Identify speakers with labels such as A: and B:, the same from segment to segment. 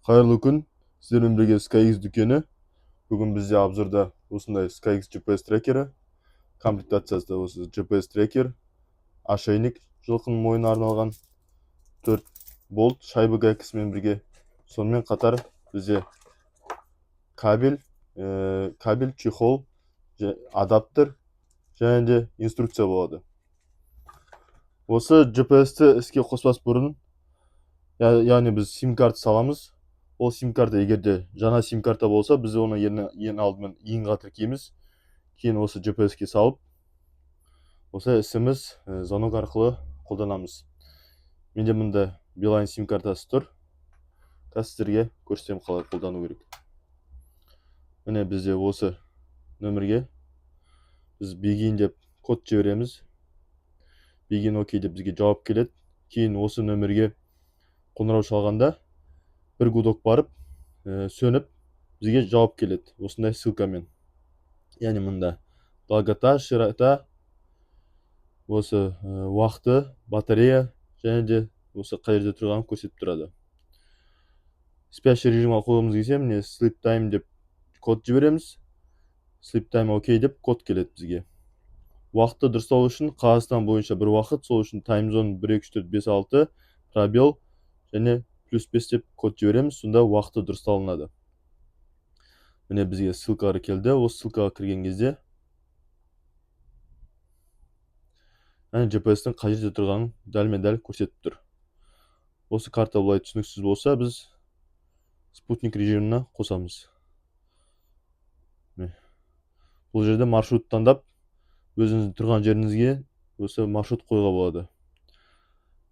A: Қайырлы күн. Сіздермен бірге SkyX дүкені. Бүгін бізде обзорда осындай SkyX GPS трекері. Комплектациясы да осы GPS трекер. Ошейник жылқының мойнына арналған 4 болт шайба гайкасымен бірге. Сонымен қатар бізде кабель, чехол, адаптер және де инструкция болады. Осы GPS-ті іске қоспас бұрын, яғни біз сим-карта саламыз. Ол сим-карта егерде жаңа сим-карта болса, біз оны ең алдымен иінға тіркейміз. Кейін осы GPS-ке салып, осы SMS звонок арқылы қолданамыз. Менде мұнда Билайн сим-картасы тұр. Сіздерге көрсетем қалай қолдану керек. Міне бізде осы нөмірге біз begin деп код жібереміз. Begin OK деп бізге жауап келеді. Кейін осы нөмірге қоңырау шалғанда бір гудок барып, сөніп, бізге жауап келеді. Осындай ссылкамен. Яғни мұнда долгота, широта, осы уақыты, батарея және де осы қай жерде тұрғанын көрсетіп тұрады. Спящий режимға қойғымыз келсе, міне sleep time деп код жібереміз. Sleep time OK деп код келеді бізге. Уақытты дұрыстау үшін Қазақстан бойынша бір уақыт, сол үшін time zone 1 2 3 4 5 6 пробел және +5 деп код жібереміз, сонда уақыты дұрысталынады. Міне бізге ссылкалар келді. Осы ссылкаға кірген кезде GPS-тің қай жерде тұрғанын дәлме-дәл көрсетіп тұр. Осы карта былай түсініксіз болса, біз спутник режиміне қосамыз. Бұл жерде маршрут таңдап, өзіңіздің тұрған жеріңізге осы маршрут қойға болады.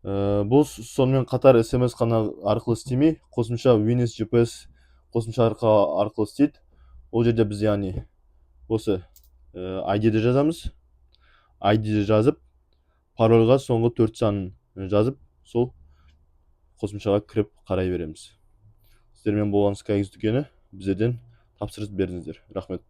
A: Бұл сонымен қатар SMS қана арқылы істемей, қосымша Winnes GPS қосымша арқылы істейді. Ол жерде біз яғни осы ID-ді жазамыз. ID-ді жазып, парольға соңғы 4 санын жазып, сол қосымшаға кіріп қарай береміз. Сіздермен болған SkyX дүкені, біздерден тапсырыс беріңіздер. Рахмет.